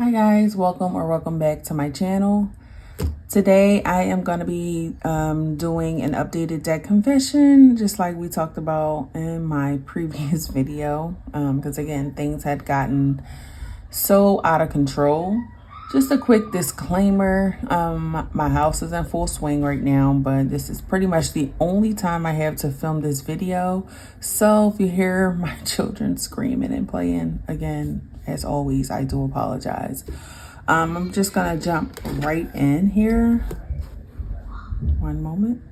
Hi guys, welcome back to my channel. Today I am going to be doing an updated debt confession, just like we talked about in my previous video, because again, things had gotten so out of control. Just a quick disclaimer, my house is in full swing right now, but this is pretty much the only time I have to film this video. So if you hear my children screaming and playing, again, as always, I do apologize. I'm just gonna jump right in here. One moment.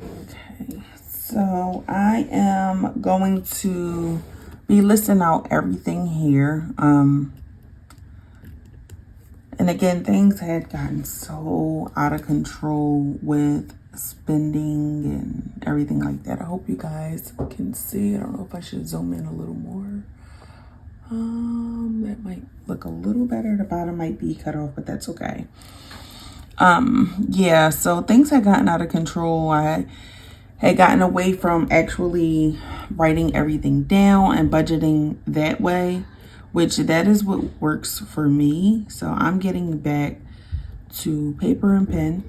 Okay, so I am going to be listing out everything here. And again, things had gotten so out of control with spending and everything like that. I hope you guys can see. I don't know if I should zoom in a little more. That might look a little better. The bottom might be cut off, but that's okay. Yeah, so things had gotten out of control. I had gotten away from actually writing everything down and budgeting that way, which that is what works for me. So I'm getting back to paper and pen.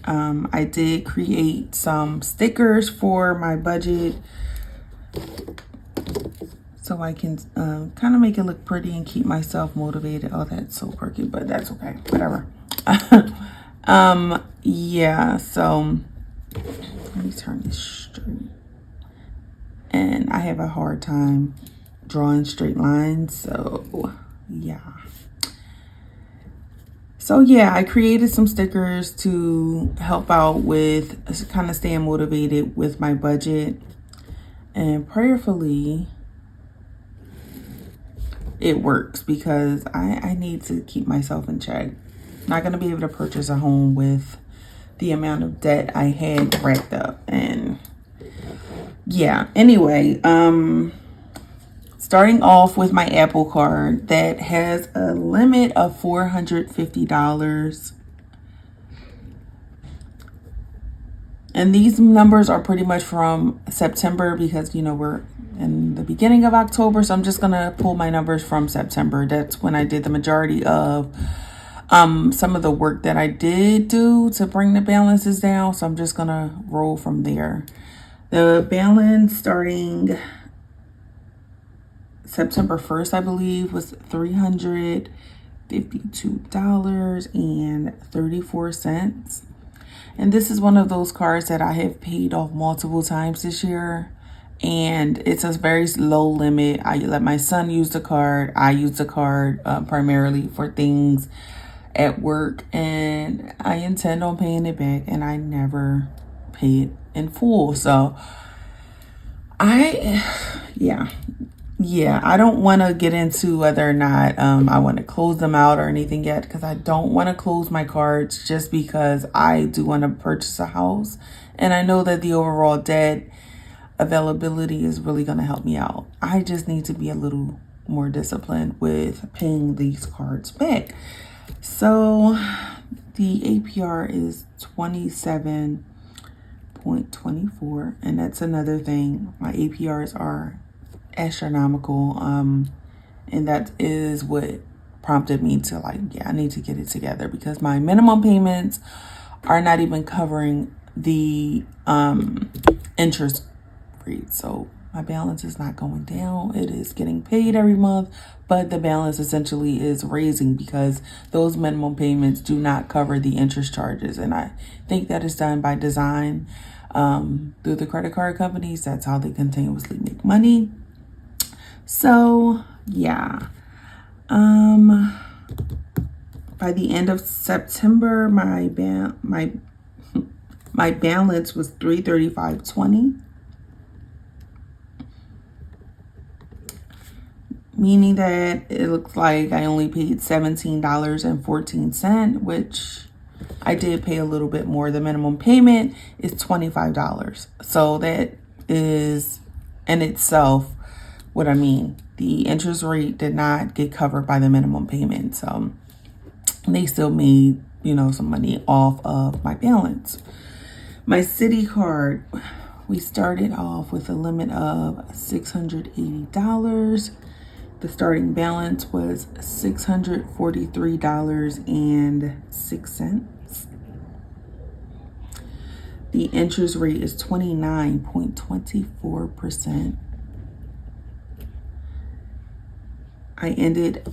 I did create some stickers for my budget so I can kind of make it look pretty and keep myself motivated. Oh, that's so quirky, but that's okay, whatever. Yeah, so let me turn this straight. And I have a hard time drawing straight lines, so yeah. So yeah, I created some stickers to help out with kind of staying motivated with my budget. And prayerfully, it works because I need to keep myself in check. Not going to be able to purchase a home with the amount of debt I had racked up. And yeah, anyway, starting off with my Apple Card that has a limit of $450. And these numbers are pretty much from September because, you know, we're in the beginning of October. So I'm just going to pull my numbers from September. That's when I did the majority of some of the work that I did do to bring the balances down. So I'm just going to roll from there. The balance starting September 1st, I believe, was $352.34. And this is one of those cards that I have paid off multiple times this year. And it's a very low limit. I let my son use the card. I use the card primarily for things at work. And I intend on paying it back. And I never pay it in full. So I don't want to get into whether or not I want to close them out or anything yet, because I don't want to close my cards just because I do want to purchase a house. And I know that the overall debt availability is really going to help me out. I just need to be a little more disciplined with paying these cards back. So the APR is 27.24, and that's another thing. My APRs are astronomical, and that is what prompted me to I need to get it together, because my minimum payments are not even covering the interest rate. So my balance is not going down. It is getting paid every month, but the balance essentially is raising because those minimum payments do not cover the interest charges. And I think that is done by design through the credit card companies. That's how they continuously make money. So yeah, by the end of September, my balance was $335.20, meaning that it looks like I only paid $17.14, which I did pay a little bit more. The minimum payment is $25. So that is in itself what I mean. the interest rate did not get covered by the minimum payment. So they still made, you know, some money off of my balance. My Citi card, we started off with a limit of $680. The starting balance was $643.06. The interest rate is 29.24%. I ended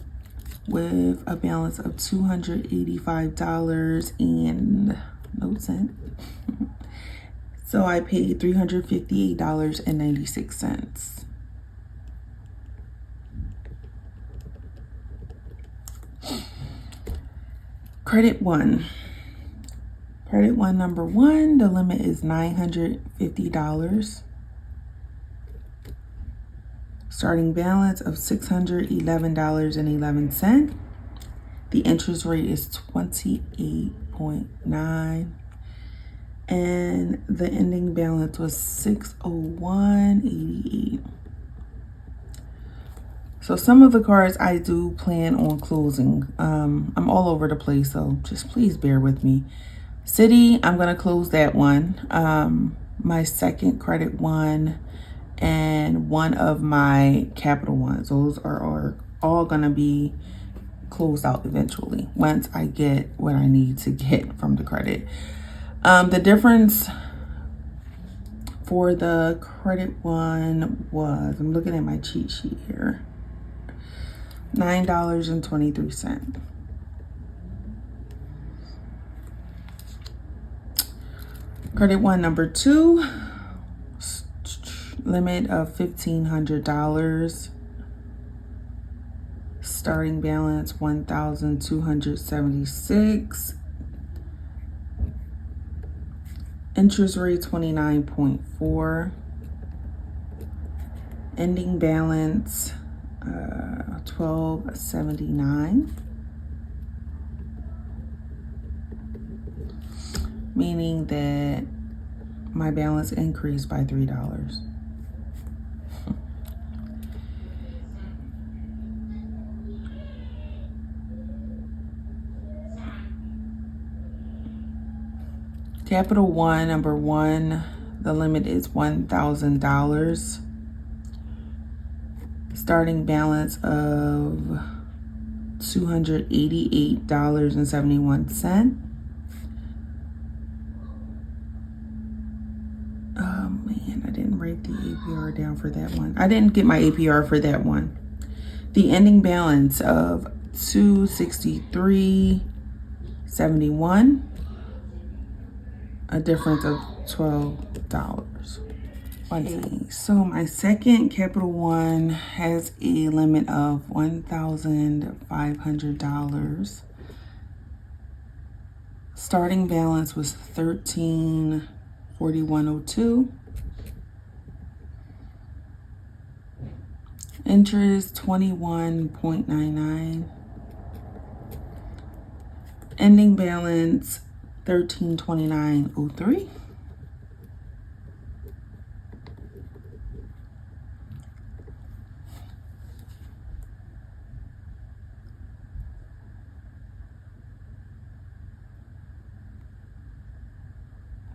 with a balance of $285 and no cent. So I paid $358.96. Credit One. Credit One number one, the limit is $950. Starting balance of $611.11. The interest rate is 28.9. And the ending balance was $601.88. So some of the cards I do plan on closing. I'm all over the place, so just please bear with me. Citi, I'm going to close that one. My second Credit One and one of my Capital Ones. Those are all going to be closed out eventually once I get what I need to get from the credit. The difference for the Credit One was, I'm looking at my cheat sheet here, $9.23. Credit One number two, limit of $1,500. Starting balance $1,276. Interest rate 29.4. Ending balance $1,279. Meaning that my balance increased by $3. Capital One number one, the limit is $1,000. Starting balance of $288.71. Oh man, I didn't write the APR down for that one. I didn't get my APR for that one. The ending balance of $263.71. A difference of $12. Okay, so my second Capital One has a limit of $1,500. Starting balance was $1341.02. Interest 21.99. Ending balance $1329.03.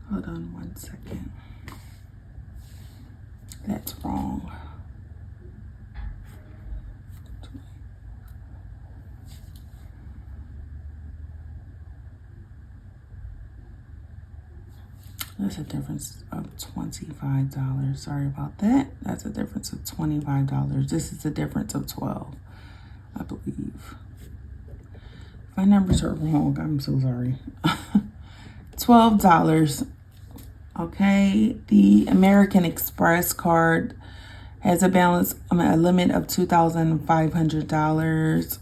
Hold on one second. That's wrong. That's a difference of $25. Sorry about that. That's a difference of $25. This is a difference of $12, I believe. If my numbers are wrong, I'm so sorry. $12. Okay, the American Express card has a balance, a limit of $2,500.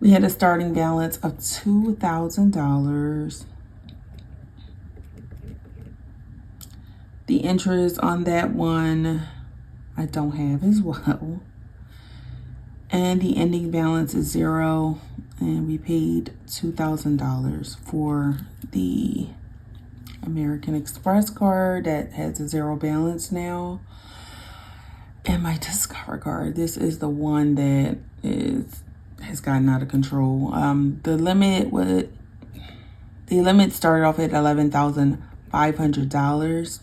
We had a starting balance of $2,000. The interest on that one, I don't have as well. And the ending balance is $0. And we paid $2,000 for the American Express card that has a $0 balance now. And my Discover card, this is the one that has gotten out of control. The limit started off at $11,500.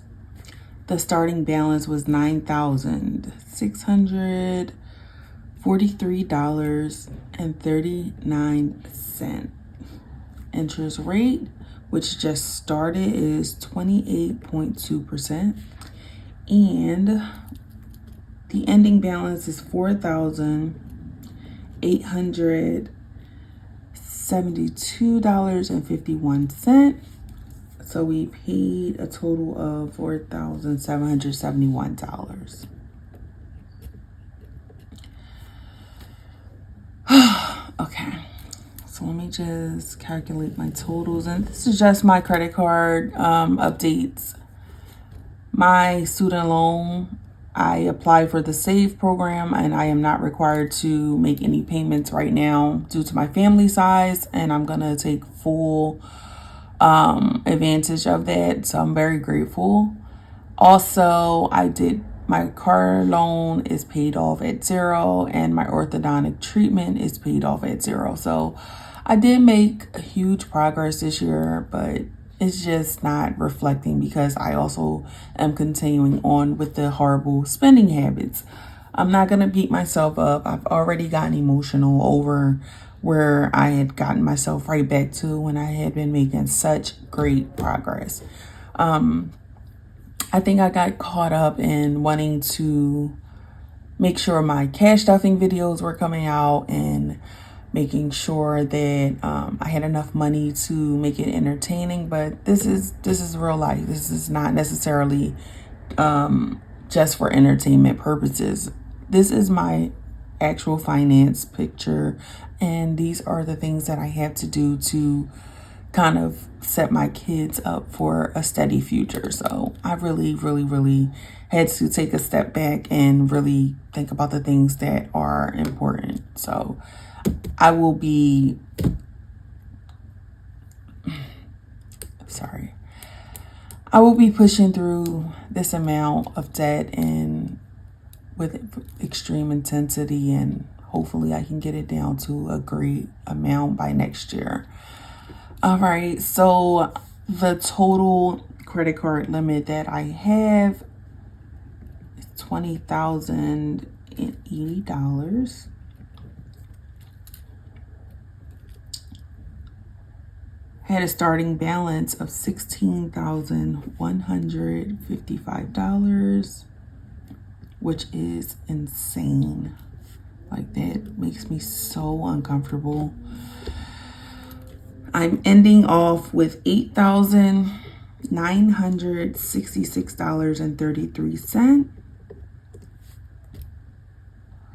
The starting balance was $9,643.39. Interest rate, which just started, is 28.2%. And the ending balance is $4,872.51. So we paid a total of $4,771. Okay, so let me just calculate my totals. And this is just my credit card updates. My student loan, I applied for the SAVE program and I am not required to make any payments right now due to my family size, and I'm gonna take full advantage of that. So I'm very grateful. Also, my car loan is paid off at 0 and my orthodontic treatment is paid off at 0. So I did make a huge progress this year, but it's just not reflecting because I also am continuing on with the horrible spending habits. I'm not going to beat myself up. I've already gotten emotional over where I had gotten myself right back to when I had been making such great progress. I think I got caught up in wanting to make sure my cash stuffing videos were coming out and making sure that I had enough money to make it entertaining. But this is real life. This is not necessarily just for entertainment purposes. This is my actual finance picture, and these are the things that I have to do to kind of set my kids up for a steady future. So I really, really, really had to take a step back and really think about the things that are important. So I will be pushing through this amount of debt and with extreme intensity, and hopefully I can get it down to a great amount by next year. All right, so the total credit card limit that I have is $20,080. Had a starting balance of $16,155, which is insane. Like, that makes me so uncomfortable. I'm ending off with $8,966.33.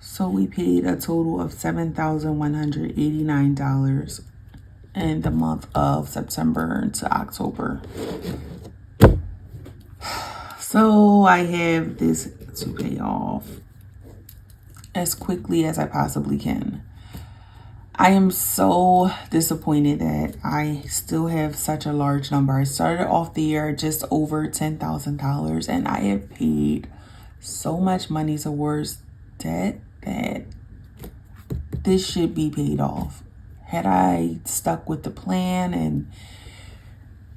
So we paid a total of $7,189 in the month of September to October. So I have this to pay off as quickly as I possibly can. I am so disappointed that I still have such a large number. I started off the year just over $10,000, and I have paid so much money towards debt that this should be paid off. Had I stuck with the plan and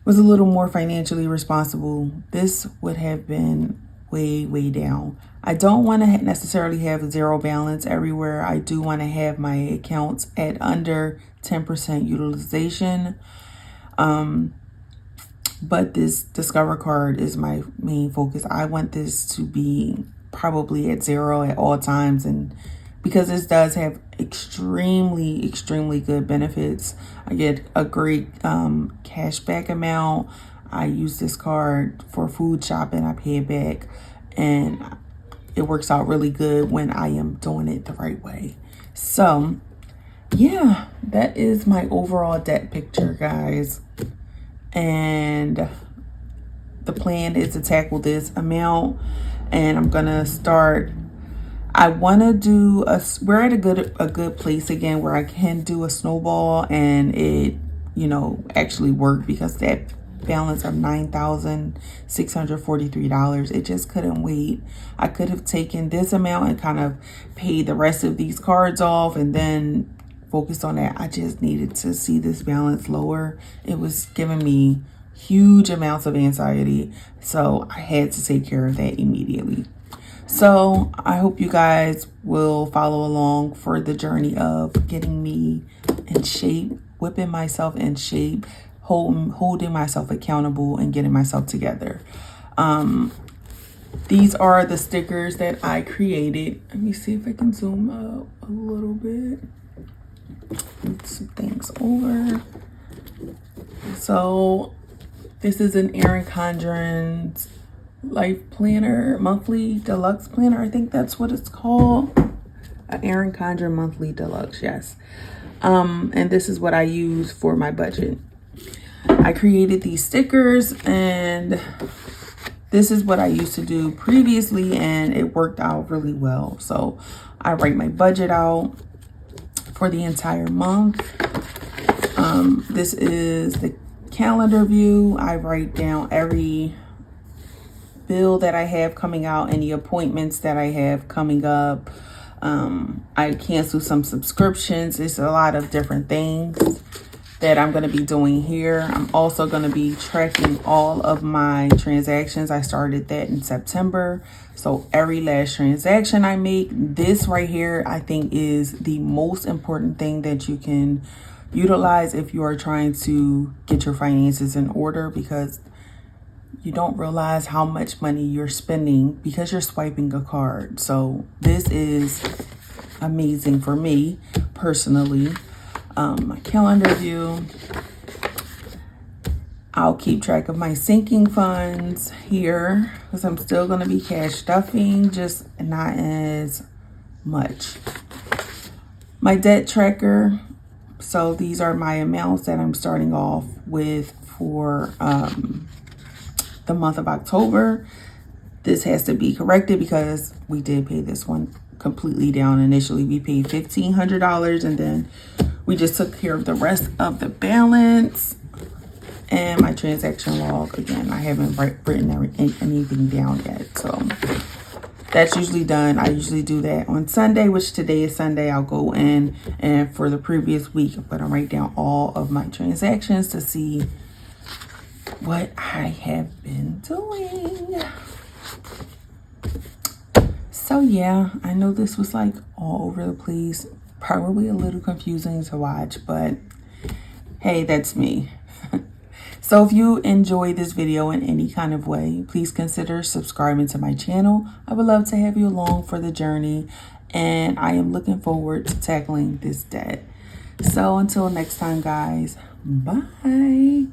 was a little more financially responsible, this would have been way, way down. I don't want to necessarily have zero balance everywhere. I do want to have my accounts at under 10% utilization. But this Discover card is my main focus. I want this to be probably at 0 at all times, and because this does have extremely, extremely good benefits. I get a great cashback amount. I use this card for food shopping. I pay it back, and it works out really good when I am doing it the right way. So yeah, that is my overall debt picture, guys. And the plan is to tackle this amount, and I'm gonna start. I want to do we're at a good place again where I can do a snowball and it, actually work, because that balance of $9,643. It just couldn't wait. I could have taken this amount and kind of paid the rest of these cards off and then focused on that. I just needed to see this balance lower. It was giving me huge amounts of anxiety, so I had to take care of that immediately. So I hope you guys will follow along for the journey of getting me in shape, whipping myself in shape, holding myself accountable, and getting myself together. These are the stickers that I created. Let me see if I can zoom up a little bit. Move some things over. So this is an Erin Condren's Life Planner Monthly Deluxe Planner. I think that's what it's called. Erin Condren Monthly Deluxe, yes. And this is what I use for my budget. I created these stickers, and this is what I used to do previously, and it worked out really well. So I write my budget out for the entire month. This is the calendar view. I write down every bill that I have coming out, any appointments that I have coming up. I cancel some subscriptions. It's a lot of different things that I'm going to be doing here. I'm also going to be tracking all of my transactions. I started that in September. So every last transaction I make, this right here, I think is the most important thing that you can utilize if you are trying to get your finances in order, because you don't realize how much money you're spending because you're swiping a card. So this is amazing for me personally. My calendar view. I'll keep track of my sinking funds here because I'm still going to be cash stuffing, just not as much. My debt tracker. So these are my amounts that I'm starting off with for the month of October. This has to be corrected because we did pay this one completely down. Initially, we paid $1,500, and then we just took care of the rest of the balance. And my transaction log, again, I haven't written anything down yet. So that's usually done. I usually do that on Sunday, which today is Sunday. I'll go in, and for the previous week, I'm going to write down all of my transactions to see what I have been doing. So yeah, I know this was like all over the place, probably a little confusing to watch, but hey, that's me. So if you enjoyed this video in any kind of way, please consider subscribing to my channel. I would love to have you along for the journey, and I am looking forward to tackling this debt. So until next time, guys, bye.